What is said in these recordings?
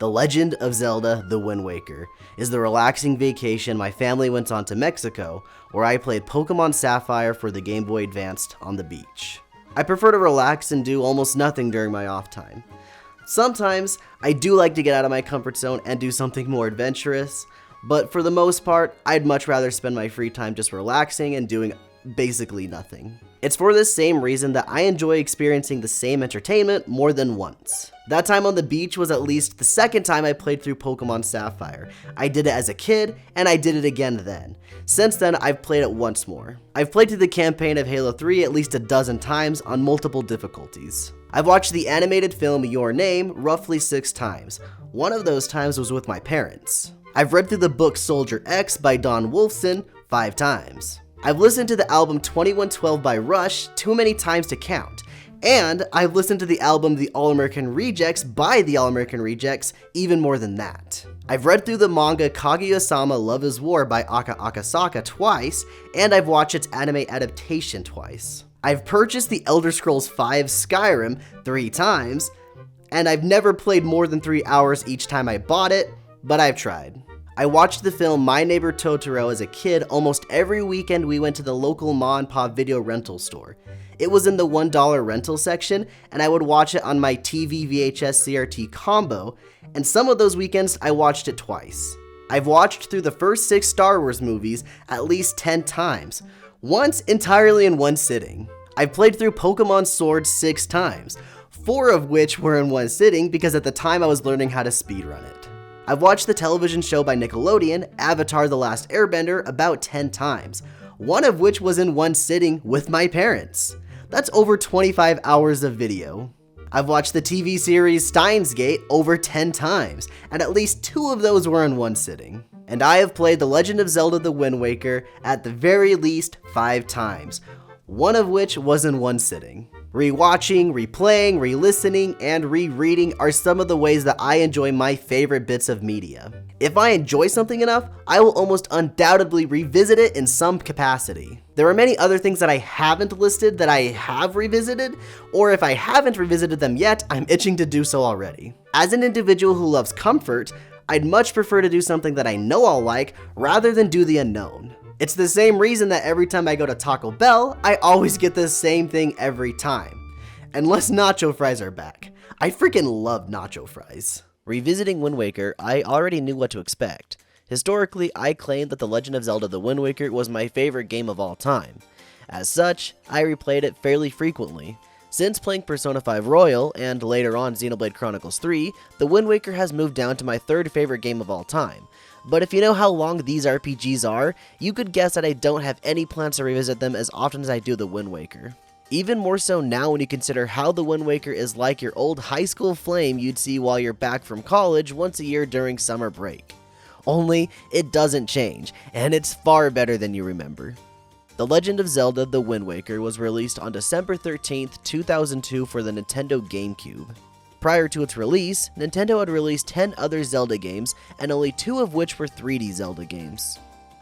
The Legend of Zelda: The Wind Waker is the relaxing vacation my family went on to Mexico, where I played Pokemon Sapphire for the Game Boy Advance on the beach. I prefer to relax and do almost nothing during my off time. Sometimes, I do like to get out of my comfort zone and do something more adventurous, but for the most part, I'd much rather spend my free time just relaxing and doing basically nothing. It's for this same reason that I enjoy experiencing the same entertainment more than once. That time on the beach was at least the second time I played through Pokemon Sapphire. I did it as a kid, and I did it again then. Since then, I've played it once more. I've played through the campaign of Halo 3 at least a dozen times on multiple difficulties. I've watched the animated film Your Name roughly 6 times. One of those times was with my parents. I've read through the book Soldier X by Don Wolfson 5 times. I've listened to the album 2112 by Rush too many times to count, and I've listened to the album The All-American Rejects by The All-American Rejects even more than that. I've read through the manga Kaguya-sama Love is War by Aka Akasaka twice, and I've watched its anime adaptation twice. I've purchased the Elder Scrolls V Skyrim 3 times, and I've never played more than 3 hours each time I bought it, but I've tried. I watched the film My Neighbor Totoro as a kid almost every weekend we went to the local ma and pa video rental store. It was in the $1 rental section, and I would watch it on my TV VHS CRT combo, and some of those weekends I watched it twice. I've watched through the first 6 Star Wars movies at least 10 times, once entirely in one sitting. I've played through Pokemon Sword 6 times, 4 of which were in one sitting because at the time I was learning how to speedrun it. I've watched the television show by Nickelodeon, Avatar: The Last Airbender, about 10 times, one of which was in one sitting with my parents. That's over 25 hours of video. I've watched the TV series Steins Gate over 10 times, and at least 2 of those were in one sitting. And I have played The Legend of Zelda: The Wind Waker at the very least 5 times, one of which was in one sitting. Rewatching, replaying, re-listening, and rereading are some of the ways that I enjoy my favorite bits of media. If I enjoy something enough, I will almost undoubtedly revisit it in some capacity. There are many other things that I haven't listed that I have revisited, or if I haven't revisited them yet, I'm itching to do so already. As an individual who loves comfort, I'd much prefer to do something that I know I'll like rather than do the unknown. It's the same reason that every time I go to Taco Bell, I always get the same thing every time. Unless nacho fries are back. I freaking love nacho fries. Revisiting Wind Waker, I already knew what to expect. Historically, I claimed that The Legend of Zelda: The Wind Waker was my favorite game of all time. As such, I replayed it fairly frequently. Since playing Persona 5 Royal, and later on Xenoblade Chronicles 3, The Wind Waker has moved down to my 3rd favorite game of all time. But if you know how long these RPGs are, you could guess that I don't have any plans to revisit them as often as I do The Wind Waker. Even more so now when you consider how The Wind Waker is like your old high school flame you'd see while you're back from college once a year during summer break. Only, it doesn't change, and it's far better than you remember. The Legend of Zelda: The Wind Waker was released on December 13th, 2002 for the Nintendo GameCube. Prior to its release, Nintendo had released 10 other Zelda games, and only 2 of which were 3D Zelda games.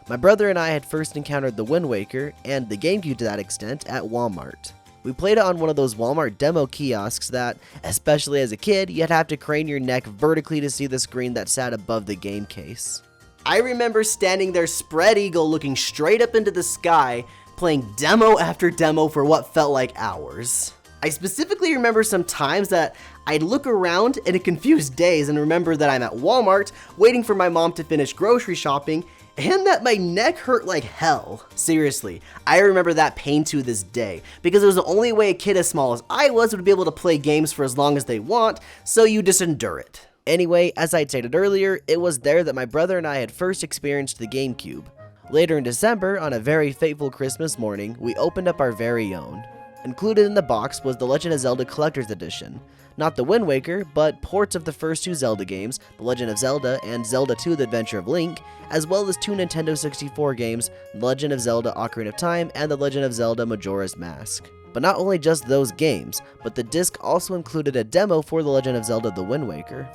My brother and I had first encountered The Wind Waker, and the GameCube to that extent, at Walmart. We played it on one of those Walmart demo kiosks that, especially as a kid, you'd have to crane your neck vertically to see the screen that sat above the game case. I remember standing there spread eagle looking straight up into the sky, playing demo after demo for what felt like hours. I specifically remember some times that I'd look around in a confused daze and remember that I'm at Walmart waiting for my mom to finish grocery shopping and that my neck hurt like hell. Seriously, I remember that pain to this day because it was the only way a kid as small as I was would be able to play games for as long as they want, so you just endure it. Anyway, as I'd stated earlier, it was there that my brother and I had first experienced the GameCube. Later in December, on a very fateful Christmas morning, we opened up our very own. Included in the box was the Legend of Zelda Collector's Edition. Not the Wind Waker, but ports of the first 2 Zelda games, The Legend of Zelda and Zelda 2: The Adventure of Link, as well as 2 Nintendo 64 games, The Legend of Zelda Ocarina of Time and The Legend of Zelda Majora's Mask. But not only just those games, but the disc also included a demo for The Legend of Zelda: The Wind Waker.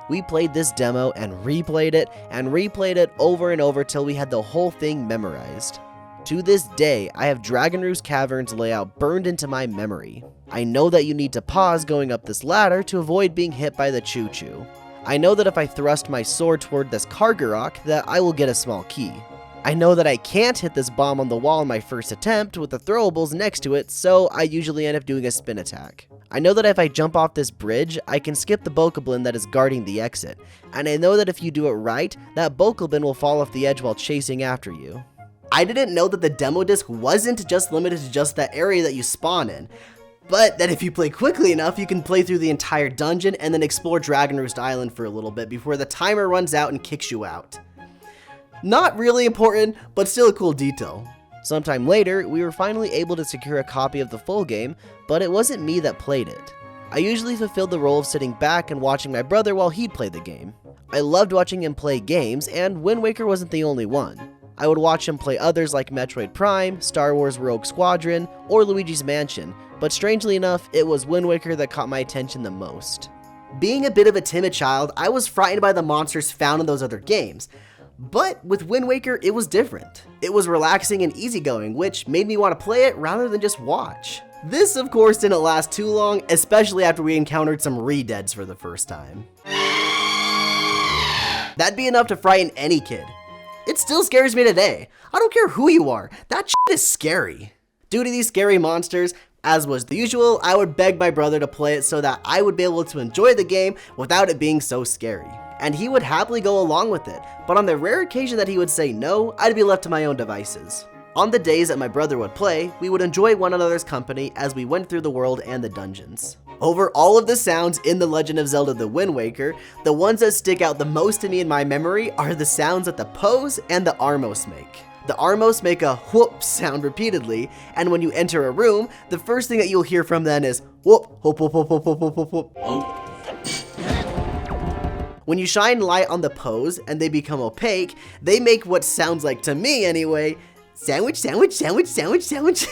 We played this demo and replayed it over and over till we had the whole thing memorized. To this day, I have Dragon Roost Cavern's layout burned into my memory. I know that you need to pause going up this ladder to avoid being hit by the choo-choo. I know that if I thrust my sword toward this Kargarok, that I will get a small key. I know that I can't hit this bomb on the wall in my first attempt with the throwables next to it, so I usually end up doing a spin attack. I know that if I jump off this bridge, I can skip the Bokoblin that is guarding the exit, and I know that if you do it right, that Bokoblin will fall off the edge while chasing after you. I didn't know that the demo disc wasn't just limited to just that area that you spawn in, but that if you play quickly enough, you can play through the entire dungeon and then explore Dragonroost Island for a little bit before the timer runs out and kicks you out. Not really important, but still a cool detail. Sometime later, we were finally able to secure a copy of the full game, but it wasn't me that played it. I usually fulfilled the role of sitting back and watching my brother while he'd play the game. I loved watching him play games, and Wind Waker wasn't the only one. I would watch him play others like Metroid Prime, Star Wars Rogue Squadron, or Luigi's Mansion, but strangely enough, it was Wind Waker that caught my attention the most. Being a bit of a timid child, I was frightened by the monsters found in those other games. But with Wind Waker, it was different. It was relaxing and easygoing, which made me want to play it rather than just watch. This, of course, didn't last too long, especially after we encountered some re-deads for the first time. That'd be enough to frighten any kid. It still scares me today. I don't care who you are, that shit is scary. Due to these scary monsters, as was the usual, I would beg my brother to play it so that I would be able to enjoy the game without it being so scary. And he would happily go along with it, but on the rare occasion that he would say no, I'd be left to my own devices. On the days that my brother would play, we would enjoy one another's company as we went through the world and the dungeons. Over all of the sounds in The Legend of Zelda The Wind Waker, the ones that stick out the most to me in my memory are the sounds that the Pose and the Armos make. The Armos make a whoop sound repeatedly, and when you enter a room, the first thing that you'll hear from them is whoop, whoop, whoop, whoop, whoop, whoop, whoop, whoop, whoop. When you shine light on the Pose and they become opaque, they make what sounds like, to me anyway, sandwich, sandwich, sandwich, sandwich, sandwich.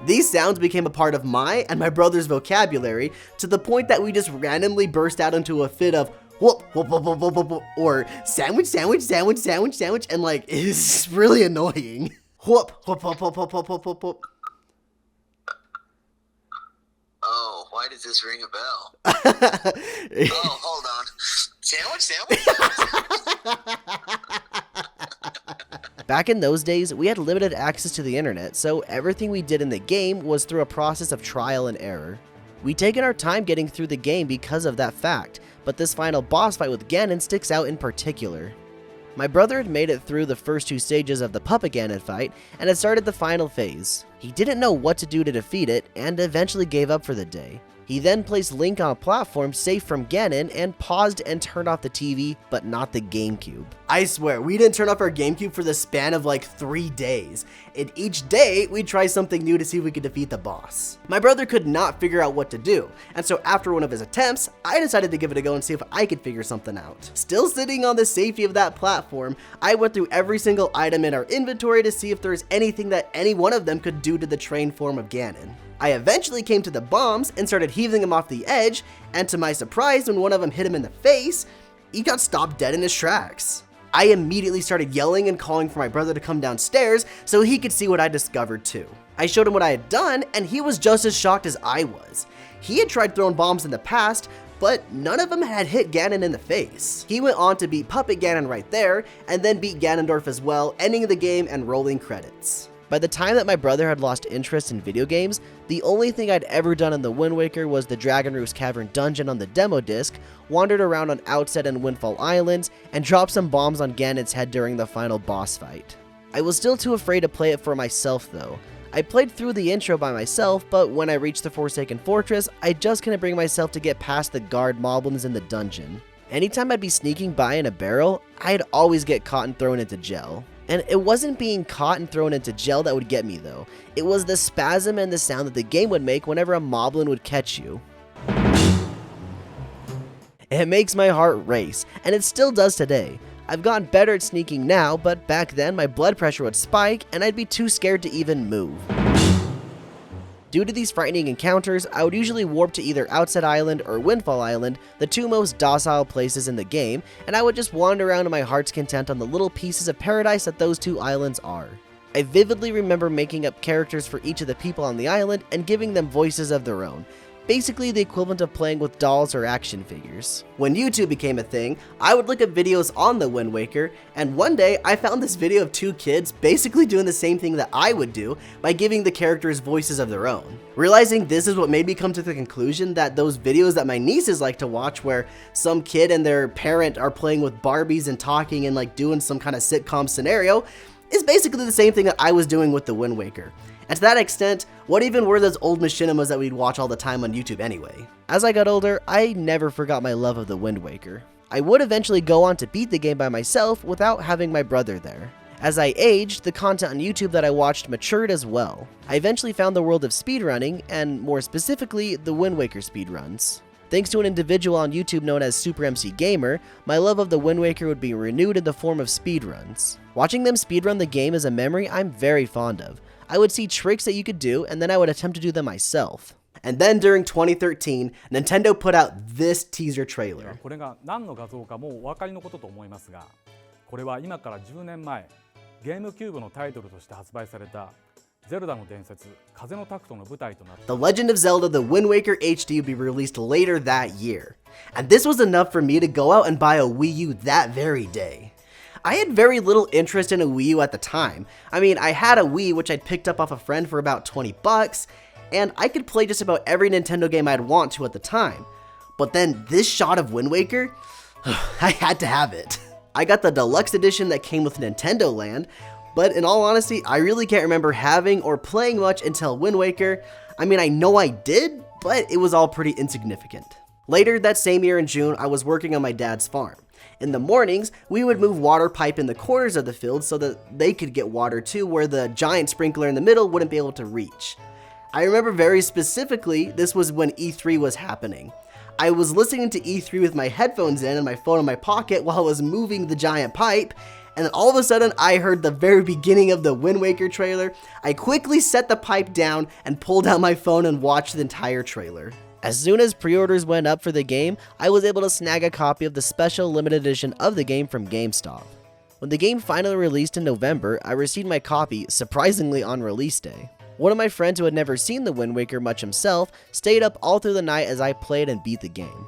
These sounds became a part of my and my brother's vocabulary to the point that we just randomly burst out into a fit of whoop, whoop, whoop, whoop, whoop, whoop, whoop, or sandwich, sandwich, sandwich, sandwich, sandwich, and like, it's really annoying. Whoop, whoop, whoop, whoop, whoop, whoop, whoop, whoop, whoop. Oh, why does this ring a bell? Oh, hold on. Sandwich, sandwich? Back in those days, we had limited access to the internet, so everything we did in the game was through a process of trial and error. We'd taken our time getting through the game because of that fact, but this final boss fight with Ganon sticks out in particular. My brother had made it through the first two stages of the Puppet Ganon fight and had started the final phase. He didn't know what to do to defeat it and eventually gave up for the day. He then placed Link on a platform safe from Ganon and paused and turned off the TV, but not the GameCube. I swear, we didn't turn off our GameCube for the span of like 3 days. And each day, we'd try something new to see if we could defeat the boss. My brother could not figure out what to do, and so after one of his attempts, I decided to give it a go and see if I could figure something out. Still sitting on the safety of that platform, I went through every single item in our inventory to see if there's anything that any one of them could do to the trained form of Ganon. I eventually came to the bombs and started heaving him off the edge, and to my surprise, when one of them hit him in the face, he got stopped dead in his tracks. I immediately started yelling and calling for my brother to come downstairs so he could see what I discovered too. I showed him what I had done, and he was just as shocked as I was. He had tried throwing bombs in the past, but none of them had hit Ganon in the face. He went on to beat Puppet Ganon right there, and then beat Ganondorf as well, ending the game and rolling credits. By the time that my brother had lost interest in video games, the only thing I'd ever done in the Wind Waker was the Dragonroost Cavern dungeon on the demo disc, wandered around on Outset and Windfall Islands, and dropped some bombs on Ganon's head during the final boss fight. I was still too afraid to play it for myself though. I played through the intro by myself, but when I reached the Forsaken Fortress, I just couldn't bring myself to get past the guard moblins in the dungeon. Anytime I'd be sneaking by in a barrel, I'd always get caught and thrown into jail. And it wasn't being caught and thrown into jail that would get me though. It was the spasm and the sound that the game would make whenever a moblin would catch you. It makes my heart race, and it still does today. I've gotten better at sneaking now, but back then my blood pressure would spike and I'd be too scared to even move. Due to these frightening encounters, I would usually warp to either Outset Island or Windfall Island, the two most docile places in the game, and I would just wander around to my heart's content on the little pieces of paradise that those two islands are. I vividly remember making up characters for each of the people on the island and giving them voices of their own, basically the equivalent of playing with dolls or action figures. When YouTube became a thing, I would look at videos on the Wind Waker, and one day I found this video of two kids basically doing the same thing that I would do by giving the characters voices of their own. Realizing this is what made me come to the conclusion that those videos that my nieces like to watch where some kid and their parent are playing with Barbies and talking and like doing some kind of sitcom scenario is basically the same thing that I was doing with the Wind Waker. And to that extent, what even were those old machinimas that we'd watch all the time on YouTube anyway? As I got older, I never forgot my love of the Wind Waker. I would eventually go on to beat the game by myself without having my brother there. As I aged, the content on YouTube that I watched matured as well. I eventually found the world of speedrunning, and more specifically, the Wind Waker speedruns. Thanks to an individual on YouTube known as Super MC Gamer, my love of the Wind Waker would be renewed in the form of speedruns. Watching them speedrun the game is a memory I'm very fond of. I would see tricks that you could do, and then I would attempt to do them myself. And then during 2013, Nintendo put out this teaser trailer. これが何の画像かもうお分かりのことと思いますが、これは今から10年前、ゲームキューブのタイトルとして発売された Zelda の伝説、風のタクトの舞台となった The Legend of Zelda The Wind Waker HD would be released later that year. And this was enough for me to go out and buy a Wii U that very day. I had very little interest in a Wii U at the time. I mean, I had a Wii which I'd picked up off a friend for about 20 bucks, and I could play just about every Nintendo game I'd want to at the time. But then this shot of Wind Waker, I had to have it. I got the deluxe edition that came with Nintendo Land, but in all honesty, I really can't remember having or playing much until Wind Waker. I mean, I know I did, but it was all pretty insignificant. Later that same year in June, I was working on my dad's farm. In the mornings, we would move water pipe in the corners of the field so that they could get water too, where the giant sprinkler in the middle wouldn't be able to reach. I remember very specifically, this was when E3 was happening. I was listening to E3 with my headphones in and my phone in my pocket while I was moving the giant pipe, and then all of a sudden I heard the very beginning of the Wind Waker trailer. I quickly set the pipe down and pulled out my phone and watched the entire trailer. As soon as pre-orders went up for the game, I was able to snag a copy of the special limited edition of the game from GameStop. When the game finally released in November, I received my copy, surprisingly on release day. One of my friends who had never seen the Wind Waker much himself stayed up all through the night as I played and beat the game.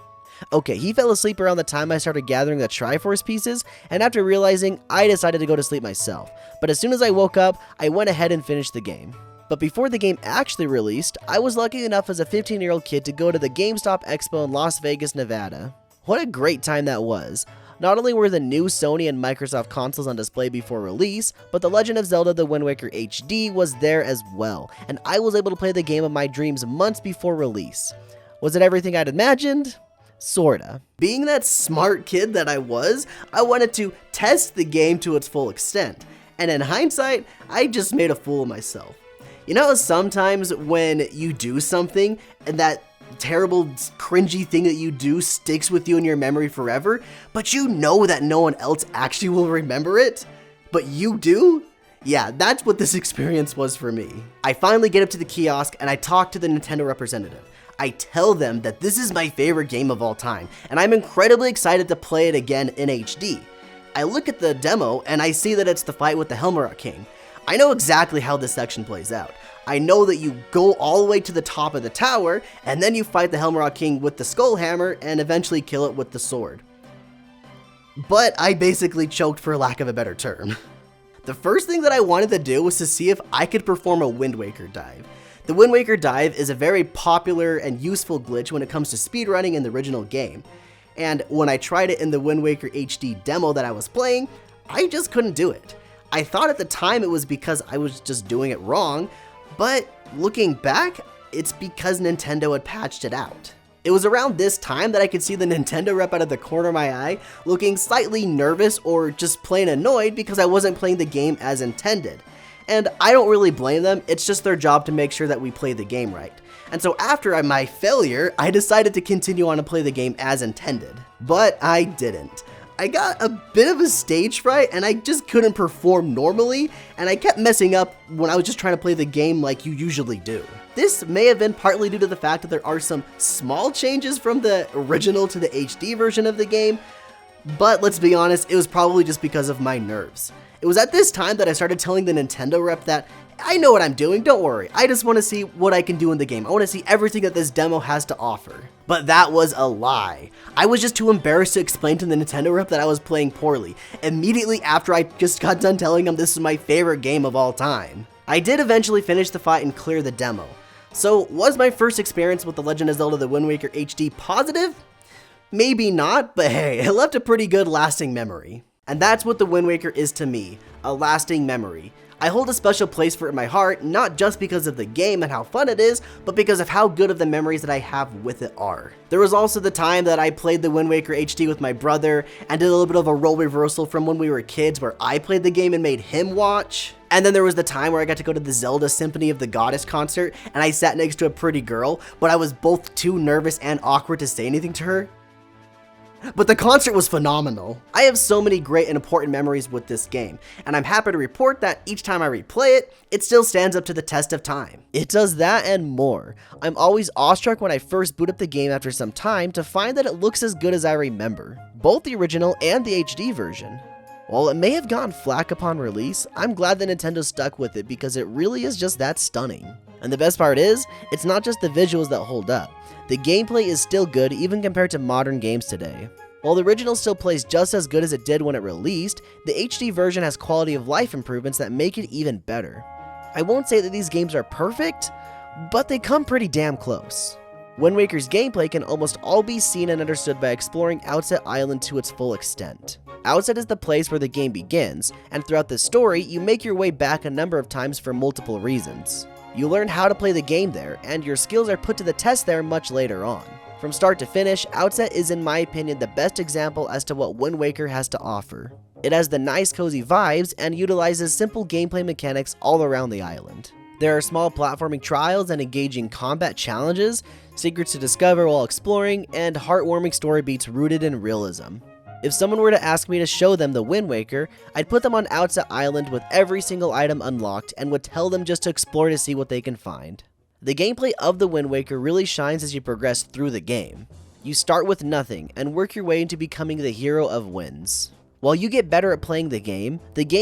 Okay, he fell asleep around the time I started gathering the Triforce pieces, and after realizing, I decided to go to sleep myself. But as soon as I woke up, I went ahead and finished the game. But before the game actually released, I was lucky enough as a 15-year-old kid to go to the GameStop Expo in Las Vegas, Nevada. What a great time that was. Not only were the new Sony and Microsoft consoles on display before release, but The Legend of Zelda The Wind Waker HD was there as well, and I was able to play the game of my dreams months before release. Was it everything I'd imagined? Sorta. Being that smart kid that I was, I wanted to test the game to its full extent, and in hindsight, I just made a fool of myself. You know, sometimes when you do something and that terrible, cringy thing that you do sticks with you in your memory forever, but you know that no one else actually will remember it, but you do? Yeah, that's what this experience was for me. I finally get up to the kiosk and I talk to the Nintendo representative. I tell them that this is my favorite game of all time, and I'm incredibly excited to play it again in HD. I look at the demo and I see that it's the fight with the Helmut King. I know exactly how this section plays out. I know that you go all the way to the top of the tower, and then you fight the Helmut King with the Skull Hammer and eventually kill it with the sword. But I basically choked for lack of a better term. The first thing that I wanted to do was to see if I could perform a Wind Waker dive. The Wind Waker dive is a very popular and useful glitch when it comes to speedrunning in the original game. And when I tried it in the Wind Waker HD demo that I was playing, I just couldn't do it. I thought at the time it was because I was just doing it wrong, but looking back, it's because Nintendo had patched it out. It was around this time that I could see the Nintendo rep out of the corner of my eye, looking slightly nervous or just plain annoyed because I wasn't playing the game as intended. And I don't really blame them, it's just their job to make sure that we play the game right. And so after my failure, I decided to continue on to play the game as intended. But I didn't. I got a bit of a stage fright and I just couldn't perform normally, and I kept messing up when I was just trying to play the game like you usually do. This may have been partly due to the fact that there are some small changes from the original to the HD version of the game, but let's be honest, it was probably just because of my nerves. It was at this time that I started telling the Nintendo rep that I know what I'm doing, don't worry. I just want to see what I can do in the game. I want to see everything that this demo has to offer. But that was a lie. I was just too embarrassed to explain to the Nintendo rep that I was playing poorly, immediately after I just got done telling him this is my favorite game of all time. I did eventually finish the fight and clear the demo. So, was my first experience with The Legend of Zelda The Wind Waker HD positive? Maybe not, but hey, it left a pretty good lasting memory. And that's what The Wind Waker is to me, a lasting memory. I hold a special place for it in my heart, not just because of the game and how fun it is, but because of how good of the memories that I have with it are. There was also the time that I played The Wind Waker HD with my brother and did a little bit of a role reversal from when we were kids where I played the game and made him watch. And then there was the time where I got to go to the Zelda Symphony of the Goddess concert and I sat next to a pretty girl, but I was both too nervous and awkward to say anything to her. But the concert was phenomenal. I have so many great and important memories with this game, and I'm happy to report that each time I replay it, it still stands up to the test of time. It does that and more. I'm always awestruck when I first boot up the game after some time to find that it looks as good as I remember, both the original and the HD version. While it may have gotten flack upon release, I'm glad that Nintendo stuck with it because it really is just that stunning. And the best part is, it's not just the visuals that hold up. The gameplay is still good even compared to modern games today. While the original still plays just as good as it did when it released, the HD version has quality of life improvements that make it even better. I won't say that these games are perfect, but they come pretty damn close. Wind Waker's gameplay can almost all be seen and understood by exploring Outset Island to its full extent. Outset is the place where the game begins, and throughout the story, you make your way back a number of times for multiple reasons. You learn how to play the game there, and your skills are put to the test there much later on. From start to finish, Outset is in my opinion the best example as to what Wind Waker has to offer. It has the nice cozy vibes and utilizes simple gameplay mechanics all around the island. There are small platforming trials and engaging combat challenges, secrets to discover while exploring, and heartwarming story beats rooted in realism. If someone were to ask me to show them the Wind Waker, I'd put them on Outset Island with every single item unlocked and would tell them just to explore to see what they can find. The gameplay of the Wind Waker really shines as you progress through the game. You start with nothing and work your way into becoming the hero of winds. While you get better at playing the game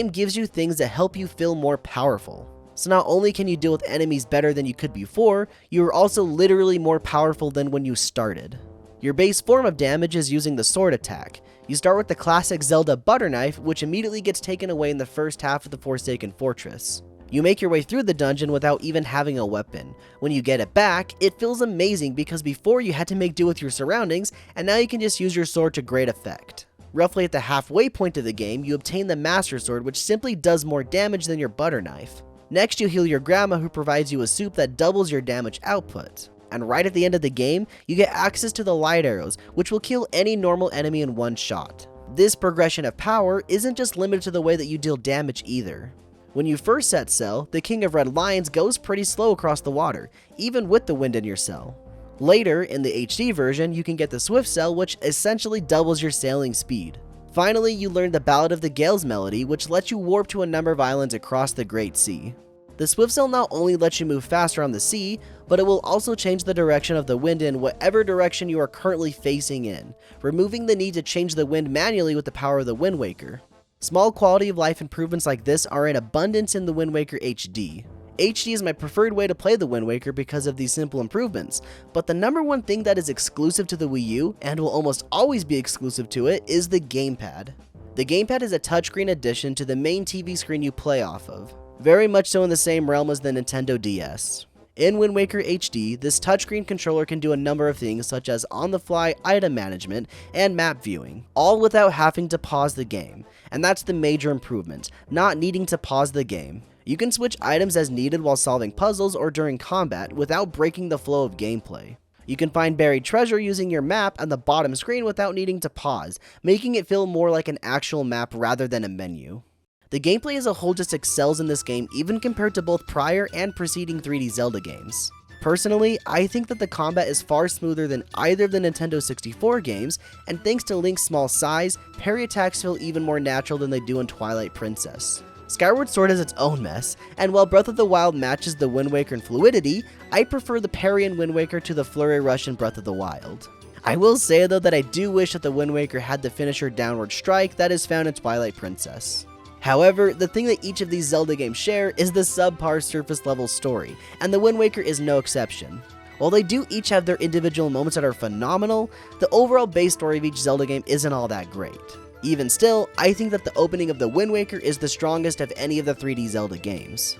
gives you things that help you feel more powerful. So not only can you deal with enemies better than you could before, you are also literally more powerful than when you started. Your base form of damage is using the sword attack. You start with the classic Zelda butter knife, which immediately gets taken away in the first half of the Forsaken Fortress. You make your way through the dungeon without even having a weapon. When you get it back, it feels amazing because before you had to make do with your surroundings, and now you can just use your sword to great effect. Roughly at the halfway point of the game, you obtain the Master Sword, which simply does more damage than your butter knife. Next, you heal your grandma, who provides you a soup that doubles your damage output. And right at the end of the game, you get access to the light arrows, which will kill any normal enemy in one shot. This progression of power isn't just limited to the way that you deal damage either. When you first set sail, the King of Red Lions goes pretty slow across the water, even with the wind in your sail. Later, in the HD version, you can get the Swift Sail, which essentially doubles your sailing speed. Finally, you learn the Ballad of the Gales melody, which lets you warp to a number of islands across the Great Sea. The Swift Sail not only lets you move faster on the sea, but it will also change the direction of the wind in whatever direction you are currently facing in, removing the need to change the wind manually with the power of the Wind Waker. Small quality of life improvements like this are in abundance in the Wind Waker HD. HD is my preferred way to play the Wind Waker because of these simple improvements, but the number one thing that is exclusive to the Wii U, and will almost always be exclusive to it, is the gamepad. The gamepad is a touchscreen addition to the main TV screen you play off of, very much so in the same realm as the Nintendo DS. In Wind Waker HD, this touchscreen controller can do a number of things such as on-the-fly item management and map viewing, all without having to pause the game, and that's the major improvement, not needing to pause the game. You can switch items as needed while solving puzzles or during combat without breaking the flow of gameplay. You can find buried treasure using your map on the bottom screen without needing to pause, making it feel more like an actual map rather than a menu. The gameplay as a whole just excels in this game even compared to both prior and preceding 3D Zelda games. Personally, I think that the combat is far smoother than either of the Nintendo 64 games, and thanks to Link's small size, parry attacks feel even more natural than they do in Twilight Princess. Skyward Sword has its own mess, and while Breath of the Wild matches the Wind Waker in fluidity, I prefer the parry in Wind Waker to the flurry rush in Breath of the Wild. I will say though that I do wish that the Wind Waker had the finisher downward strike that is found in Twilight Princess. However, the thing that each of these Zelda games share is the subpar surface level story, and the Wind Waker is no exception. While they do each have their individual moments that are phenomenal, the overall base story of each Zelda game isn't all that great. Even still, I think that the opening of the Wind Waker is the strongest of any of the 3D Zelda games.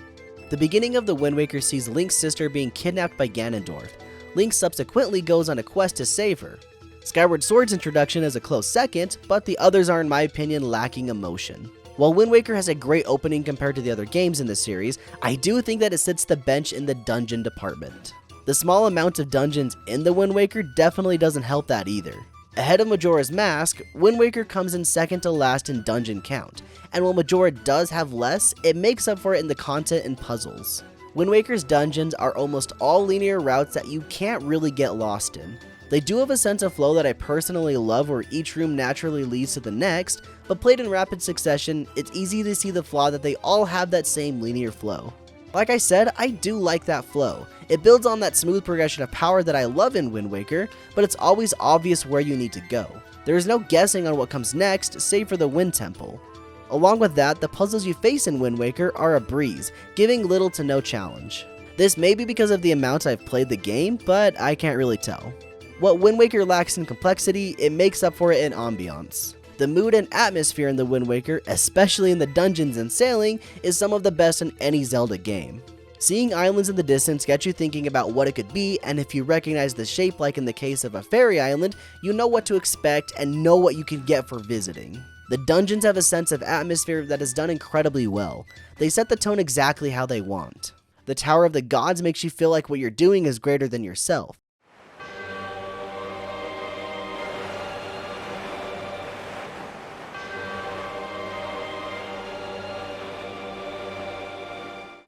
The beginning of the Wind Waker sees Link's sister being kidnapped by Ganondorf. Link subsequently goes on a quest to save her. Skyward Sword's introduction is a close second, but the others are in my opinion lacking emotion. While Wind Waker has a great opening compared to the other games in the series, I do think that it sits the bench in the dungeon department. The small amount of dungeons in the Wind Waker definitely doesn't help that either. Ahead of Majora's Mask, Wind Waker comes in second to last in dungeon count, and while Majora does have less, it makes up for it in the content and puzzles. Wind Waker's dungeons are almost all linear routes that you can't really get lost in. They do have a sense of flow that I personally love where each room naturally leads to the next, but played in rapid succession, it's easy to see the flaw that they all have that same linear flow. Like I said, I do like that flow. It builds on that smooth progression of power that I love in Wind Waker, but it's always obvious where you need to go. There is no guessing on what comes next, save for the Wind Temple. Along with that, the puzzles you face in Wind Waker are a breeze, giving little to no challenge. This may be because of the amount I've played the game, but I can't really tell. What Wind Waker lacks in complexity, it makes up for it in ambiance. The mood and atmosphere in the Wind Waker, especially in the dungeons and sailing, is some of the best in any Zelda game. Seeing islands in the distance gets you thinking about what it could be, and if you recognize the shape like in the case of a fairy island, you know what to expect and know what you can get for visiting. The dungeons have a sense of atmosphere that is done incredibly well. They set the tone exactly how they want. The Tower of the Gods makes you feel like what you're doing is greater than yourself.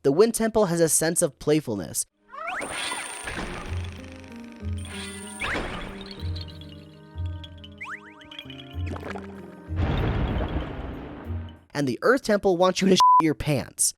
The Wind Temple has a sense of playfulness. And the Earth Temple wants you to shit your pants.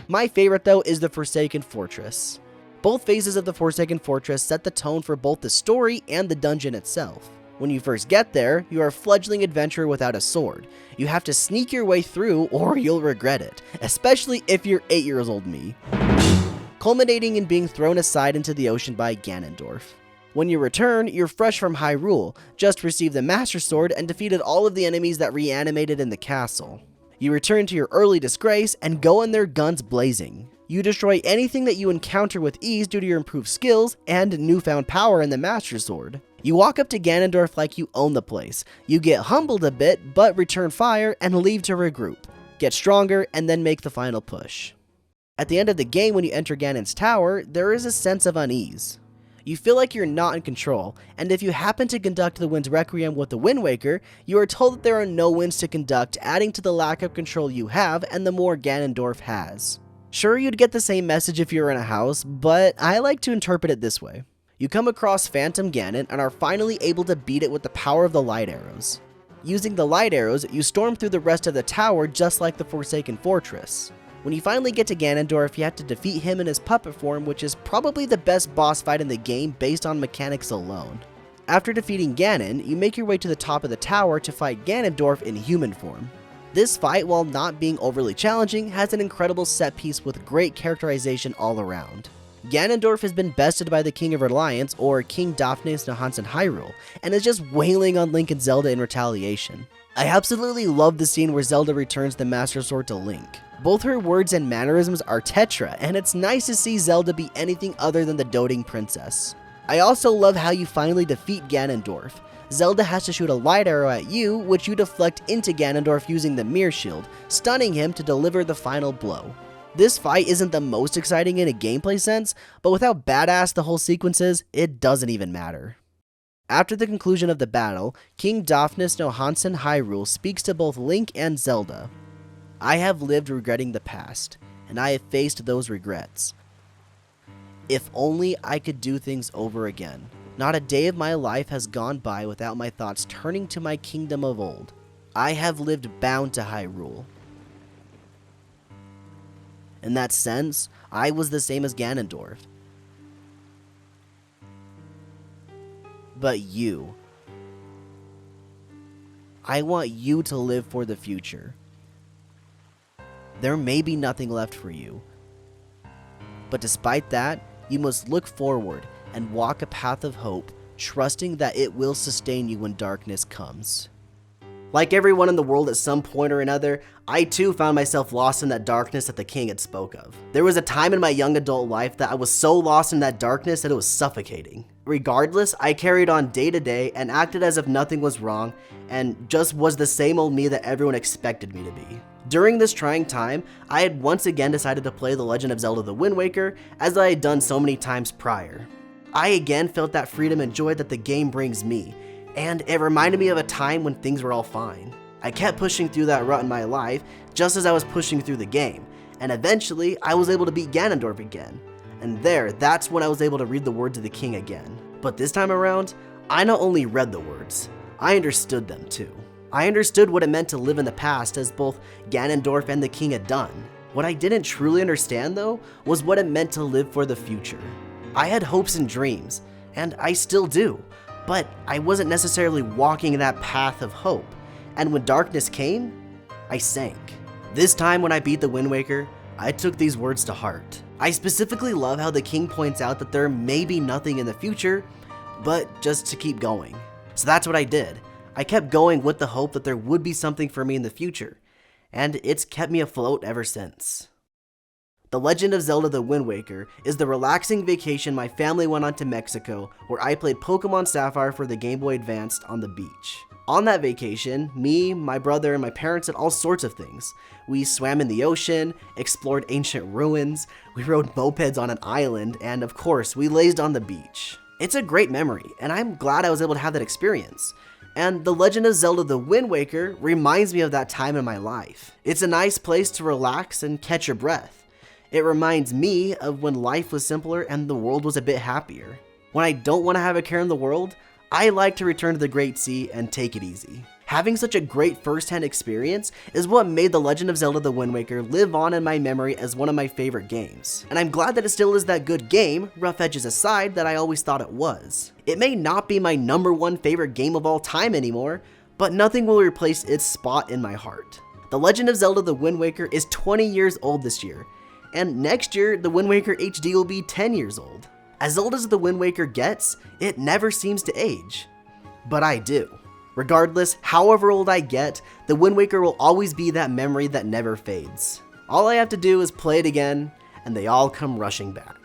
My favorite though is the Forsaken Fortress. Both phases of the Forsaken Fortress set the tone for both the story and the dungeon itself. When you first get there, you are a fledgling adventurer without a sword. You have to sneak your way through or you'll regret it, especially if you're 8 years old me. Culminating in being thrown aside into the ocean by Ganondorf. When you return, you're fresh from Hyrule, just received the Master Sword and defeated all of the enemies that reanimated in the castle. You return to your early disgrace and go in there guns blazing. You destroy anything that you encounter with ease due to your improved skills and newfound power in the Master Sword. You walk up to Ganondorf like you own the place. You get humbled a bit, but return fire and leave to regroup. Get stronger and then make the final push. At the end of the game when you enter Ganon's tower, there is a sense of unease. You feel like you're not in control, and if you happen to conduct the Wind's Requiem with the Wind Waker, you are told that there are no winds to conduct, adding to the lack of control you have and the more Ganondorf has. Sure, you'd get the same message if you were in a house, but I like to interpret it this way. You come across Phantom Ganon and are finally able to beat it with the power of the light arrows. Using the light arrows, you storm through the rest of the tower just like the Forsaken Fortress. When you finally get to Ganondorf, you have to defeat him in his puppet form, which is probably the best boss fight in the game based on mechanics alone. After defeating Ganon, you make your way to the top of the tower to fight Ganondorf in human form. This fight, while not being overly challenging, has an incredible set piece with great characterization all around. Ganondorf has been bested by the King of Reliance, or King Daphnes no Hansen Hyrule, and is just wailing on Link and Zelda in retaliation. I absolutely love the scene where Zelda returns the Master Sword to Link. Both her words and mannerisms are Tetra, and it's nice to see Zelda be anything other than the doting princess. I also love how you finally defeat Ganondorf. Zelda has to shoot a light arrow at you, which you deflect into Ganondorf using the Mirror Shield, stunning him to deliver the final blow. This fight isn't the most exciting in a gameplay sense, but with how badass the whole sequence is, it doesn't even matter. After the conclusion of the battle, King Daphnes no Hansen Hyrule speaks to both Link and Zelda. I have lived regretting the past, and I have faced those regrets. If only I could do things over again. Not a day of my life has gone by without my thoughts turning to my kingdom of old. I have lived bound to Hyrule. In that sense, I was the same as Ganondorf. but you. I want you to live for the future. There may be nothing left for you, but despite that, you must look forward and walk a path of hope, trusting that it will sustain you when darkness comes. Like everyone in the world at some point or another, I too found myself lost in that darkness that the king had spoke of. There was a time in my young adult life that I was so lost in that darkness that it was suffocating. Regardless, I carried on day to day and acted as if nothing was wrong and just was the same old me that everyone expected me to be. During this trying time, I had once again decided to play The Legend of Zelda: The Wind Waker, as I had done so many times prior. I again felt that freedom and joy that the game brings me, and it reminded me of a time when things were all fine. I kept pushing through that rut in my life, just as I was pushing through the game, and eventually I was able to beat Ganondorf again. And that's when I was able to read the words of the king again. But this time around, I not only read the words, I understood them too. I understood what it meant to live in the past, as both Ganondorf and the king had done. What I didn't truly understand though, was what it meant to live for the future. I had hopes and dreams, and I still do, but I wasn't necessarily walking that path of hope. And when darkness came, I sank. This time when I beat the Wind Waker, I took these words to heart. I specifically love how the king points out that there may be nothing in the future, but just to keep going. So that's what I did. I kept going with the hope that there would be something for me in the future, and it's kept me afloat ever since. The Legend of Zelda: The Wind Waker is the relaxing vacation my family went on to Mexico, where I played Pokemon Sapphire for the Game Boy Advance on the beach. On that vacation, me, my brother, and my parents did all sorts of things. We swam in the ocean, explored ancient ruins, we rode mopeds on an island, and of course, we lazed on the beach. It's a great memory, and I'm glad I was able to have that experience. And The Legend of Zelda: The Wind Waker reminds me of that time in my life. It's a nice place to relax and catch your breath. It reminds me of when life was simpler and the world was a bit happier. When I don't want to have a care in the world, I like to return to the Great Sea and take it easy. Having such a great first-hand experience is what made The Legend of Zelda: The Wind Waker live on in my memory as one of my favorite games. And I'm glad that it still is that good game, rough edges aside, that I always thought it was. It may not be my #1 favorite game of all time anymore, but nothing will replace its spot in my heart. The Legend of Zelda: The Wind Waker is 20 years old this year, and next year, The Wind Waker HD will be 10 years old. As old as The Wind Waker gets, it never seems to age. But I do. Regardless, however old I get, The Wind Waker will always be that memory that never fades. All I have to do is play it again, and they all come rushing back.